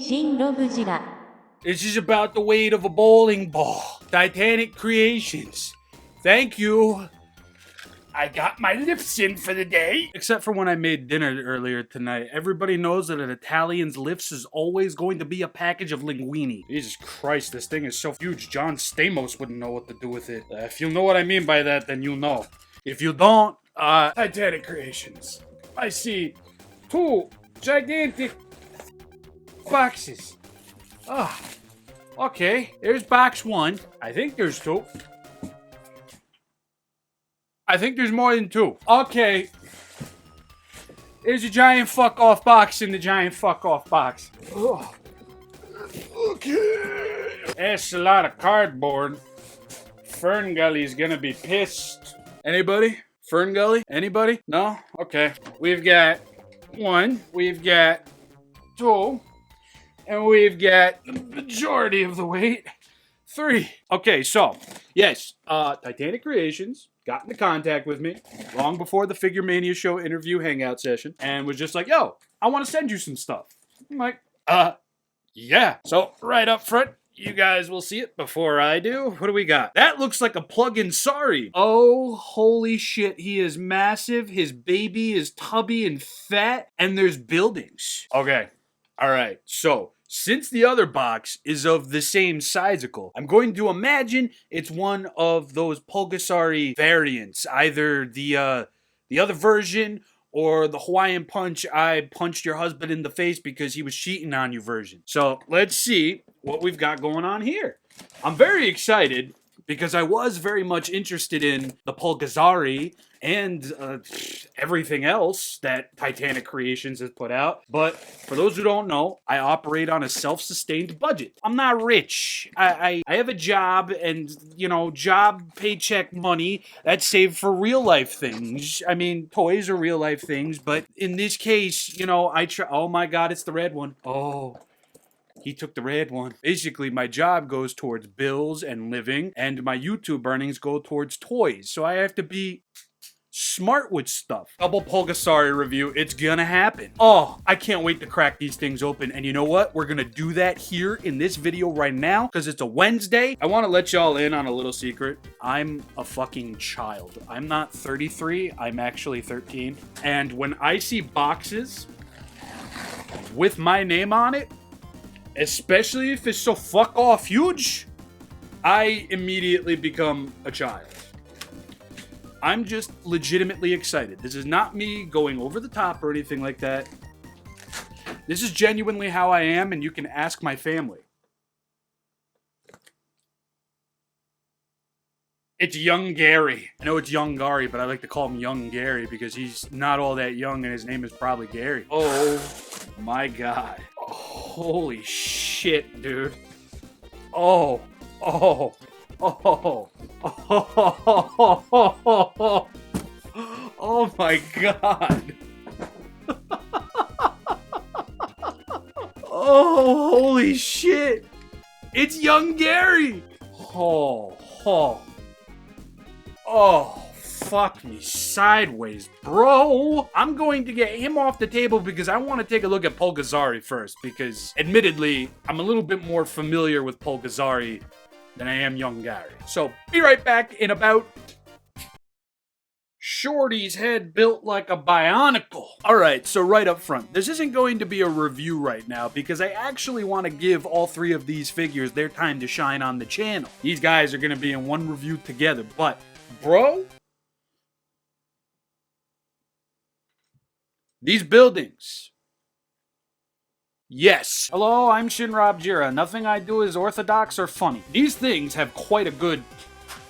AShinyObject. This is about the weight of a bowling ball. Titanic Creations. Thank you. I got my lifts in for the day. Except for when I made dinner earlier tonight. Everybody knows that an Italian's lifts is always going to be a package of linguine. Jesus Christ, this thing is so huge. John Stamos wouldn't know what to do with it. If you know what I mean by that, then you'll know. If you don't, Titanic Creations. I see 2 gigantic boxes. Okay. There's box 1. I think there's 2. I think there's more than 2. Okay. There's a giant fuck-off box in the giant fuck-off box. Ugh. Okay. That's a lot of cardboard. Ferngully's gonna be pissed. Anybody? Ferngully? Anybody? No? Okay. We've got 1. We've got 2. And we've got the majority of the weight. 3. Okay, so, yes, Titanic Creations got into contact with me long before the Figure Mania show interview hangout session and was just like, yo, I want to send you some stuff. I'm like, yeah. So, right up front, you guys will see it before I do. What do we got? That looks like a Pulgazari. Oh, holy shit. He is massive. His baby is tubby and fat. And there's buildings. Okay. All right. So, since the other box is of the same sizicle, I'm going to imagine it's one of those Pulgazari variants. Either the other version or the Hawaiian Punch, I punched your husband in the face because he was cheating on you version. So let's see what we've got going on here. I'm very excited because I was very much interested in the Pulgazari and everything else that Titanic Creations has put out. But for those who don't know, I operate on a self-sustained budget. I'm not rich. I have a job and, you know, job paycheck money that's saved for real life things. I mean, toys are real life things, but in this case, you know, oh my God, it's the red one. Oh. He took the red one. Basically, my job goes towards bills and living, and my YouTube earnings go towards toys. So I have to be smart with stuff. Double Pulgazari review. It's gonna happen. Oh, I can't wait to crack these things open. And you know what? We're gonna do that here in this video right now because it's a Wednesday. I want to let y'all in on a little secret. I'm a fucking child. I'm not 33. I'm actually 13. And when I see boxes with my name on it, especially if it's so fuck off huge, I immediately become a child. I'm just legitimately excited. This is not me going over the top or anything like that. This is genuinely how I am, and you can ask my family. It's young Gary. I know it's young Gary, but I like to call him young Gary because he's not all that young and his name is probably Gary. Oh my God. Holy shit, dude. Oh my God. Oh, holy shit. It's young Gary. Oh, fuck me sideways, bro. I'm going to get him off the table because I want to take a look at Pulgazari first because, admittedly, I'm a little bit more familiar with Pulgazari than I am young Gary. So, be right back in about... Shorty's head built like a bionicle. Alright, so right up front, this isn't going to be a review right now because I actually want to give all 3 of these figures their time to shine on the channel. These guys are going to be in one review together, but, bro... These buildings. Yes. Hello, I'm Shinra Jira. Nothing I do is orthodox or funny. These things have quite a good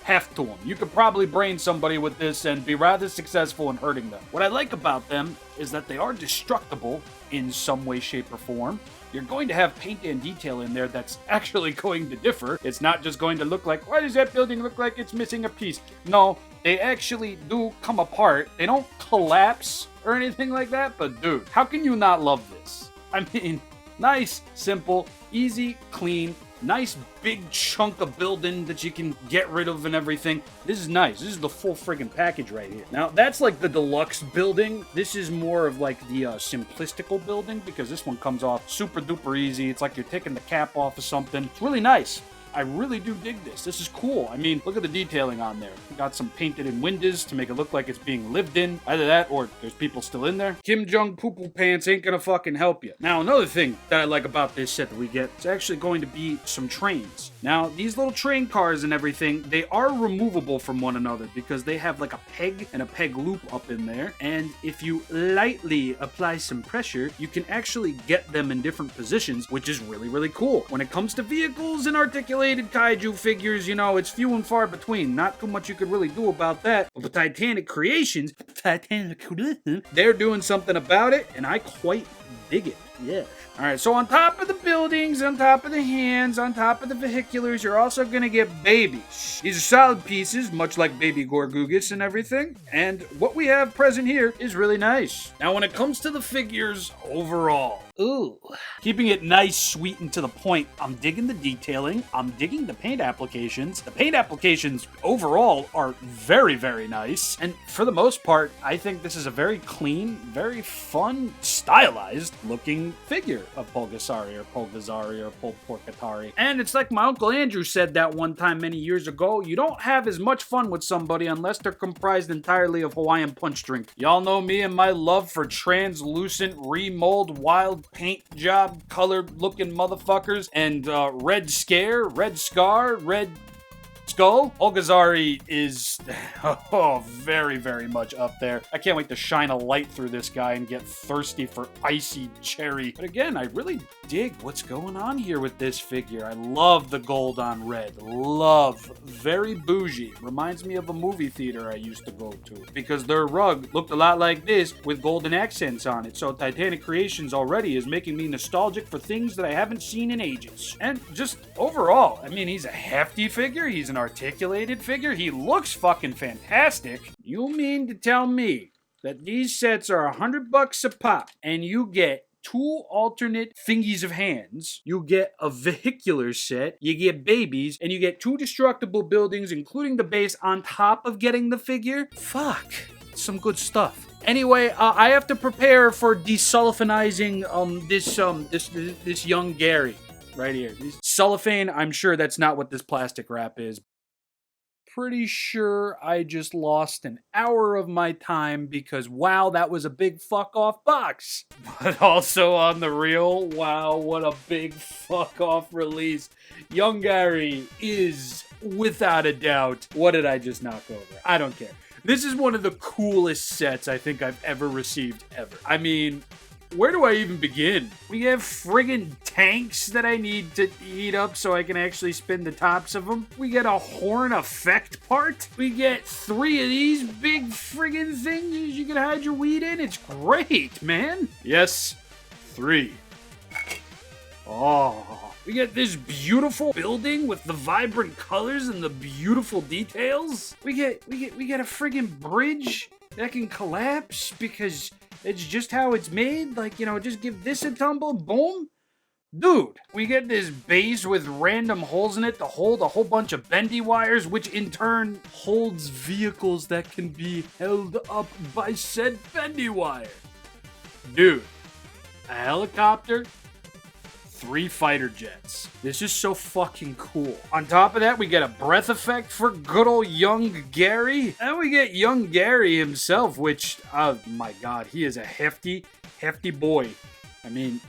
heft to them. You could probably brain somebody with this and be rather successful in hurting them. What I like about them is that they are destructible in some way, shape, or form. You're going to have paint and detail in there that's actually going to differ. It's not just going to look like, why does that building look like it's missing a piece? No, they actually do come apart. They don't collapse or anything like that, but dude, how can you not love this? I mean, nice, simple, easy, clean, Nice big chunk of building that you can get rid of and everything. This is nice. This is the full friggin' package right here. Now, that's like the deluxe building. This is more of like the simplistical building because this one comes off super duper easy. It's like you're taking the cap off of something. It's really nice. I really do dig this. This is cool. I mean, look at the detailing on there. We got some painted in windows to make it look like it's being lived in. Either that or there's people still in there. Kim Jong Poo Poo Pants ain't gonna fucking help you. Now, another thing that I like about this set that we get is actually going to be some trains. Now, these little train cars and everything, they are removable from one another because they have like a peg and a peg loop up in there. And if you lightly apply some pressure, you can actually get them in different positions, which is really, really cool. When it comes to vehicles and articulated kaiju figures, you know, it's few and far between. Not too much you could really do about that. But the Titanic creations, they're doing something about it, and I quite dig it. Yeah. Alright, so on top of the buildings, on top of the hands, on top of the vehiculars, you're also gonna get babies. These are solid pieces, much like Baby Gorgugus and everything. And what we have present here is really nice. Now, when it comes to the figures overall, ooh, keeping it nice, sweet, and to the point, I'm digging the detailing. I'm digging the paint applications. The paint applications overall are very, very nice. And for the most part, I think this is a very clean, very fun, stylized looking figure of Pulgazari or Pulporkatari. And it's like my Uncle Andrew said that one time many years ago, you don't have as much fun with somebody unless they're comprised entirely of Hawaiian punch drink. Y'all know me and my love for translucent, remold, wild paint job, colored looking motherfuckers, and red scare, red scar, red skull. Pulgazari is very, very much up there. I can't wait to shine a light through this guy and get thirsty for icy cherry. But again, I really dig what's going on here with this figure. I love the gold on red. Love. Very bougie. Reminds me of a movie theater I used to go to because their rug looked a lot like this with golden accents on it. So Titanic Creations already is making me nostalgic for things that I haven't seen in ages. And just overall, I mean, he's a hefty figure. He's an articulated figure. He looks fucking fantastic. You mean to tell me that these sets are $100 a pop and you get 2 alternate thingies of hands, you get a vehicular set, you get babies, and you get 2 destructible buildings, including the base, on top of getting the figure? Fuck. Some good stuff. Anyway, I have to prepare for desulfonizing this young Gary right here. Cellophane, I'm sure that's not what this plastic wrap is. Pretty sure I just lost an hour of my time because, wow, that was a big fuck off box. But also on the real, wow, what a big fuck off release. Young Gary is, without a doubt, what did I just knock over? I don't care. This is one of the coolest sets I think I've ever received, ever. I mean, where do I even begin? We have friggin' tanks that I need to heat up so I can actually spin the tops of them. We get a horn effect part. We get 3 of these big friggin' things you can hide your weed in. It's great, man. Yes, 3. Oh, we get this beautiful building with the vibrant colors and the beautiful details. We get a friggin' bridge that can collapse because it's just how it's made. Like, you know, just give this a tumble, boom. Dude, we get this base with random holes in it to hold a whole bunch of bendy wires, which in turn holds vehicles that can be held up by said bendy wire. Dude, a helicopter, 3 fighter jets. This is so fucking cool. On top of that, we get a breath effect for good old young Gary. And we get young Gary himself, which, oh my god, he is a hefty boy. I mean,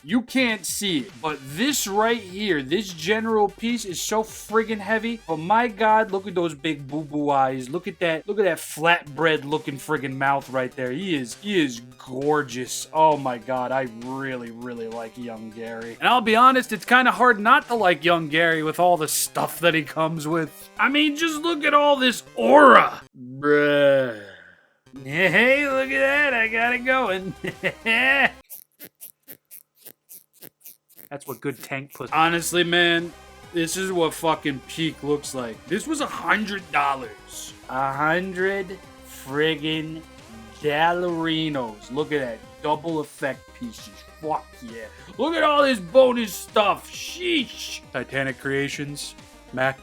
you can't see it, but this right here, this general piece is so friggin' heavy. But my god, look at those big boo-boo eyes. Look at that flatbread looking friggin' mouth right there. He is gorgeous. Oh my god, I really, really like young Gary. And I'll be honest, it's kind of hard not to like young Gary with all the stuff that he comes with. I mean, just look at all this aura. Bruh. Hey, look at that, I got it going. That's what good tank pussy. Honestly, man, this is what fucking peak looks like. This was $100. 100 friggin' dollarinos. Look at that double effect pieces. Fuck yeah. Look at all this bonus stuff. Sheesh. Titanic Creations, Mac,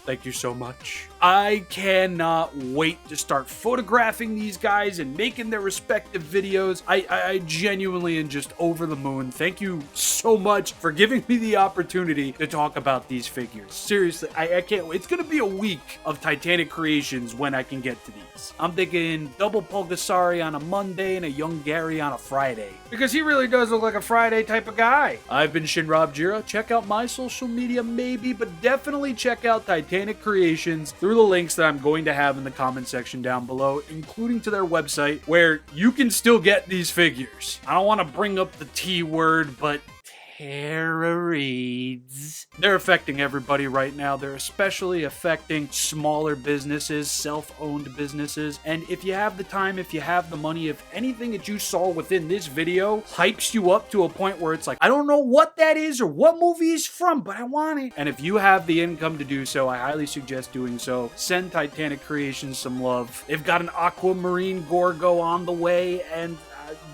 thank you so much. I cannot wait to start photographing these guys and making their respective videos. I genuinely am just over the moon. Thank you so much for giving me the opportunity to talk about these figures. Seriously, I can't wait. It's going to be a week of Titanic Creations when I can get to these. I'm thinking double Pulgazari on a Monday and a young Gary on a Friday. Because he really does look like a Friday type of guy. I've been ShinRobJira. Check out my social media maybe, but definitely check out Titanic Creations through the links that I'm going to have in the comment section down below, including to their website, where you can still get these figures. I don't want to bring up the T word, but terrorids. They're affecting everybody right now. They're especially affecting smaller businesses, self-owned businesses. And if you have the time, if you have the money, if anything that you saw within this video hypes you up to a point where it's like, I don't know what that is or what movie is from, but I want it. And if you have the income to do so, I highly suggest doing so. Send Titanic Creations some love. They've got an aquamarine Gorgo on the way, and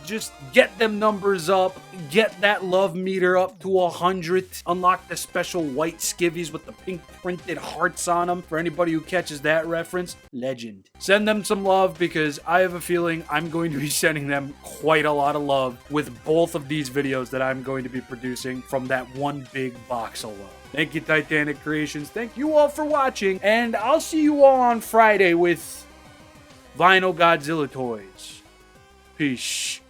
just get them numbers up, get that love meter up to 100, unlock the special white skivvies with the pink printed hearts on them. For anybody who catches that reference, legend. Send them some love, because I have a feeling I'm going to be sending them quite a lot of love with both of these videos that I'm going to be producing from that one big box alone. Thank you, Titanic Creations. Thank you all for watching, and I'll see you all on Friday with Vinyl Godzilla toys. Peace.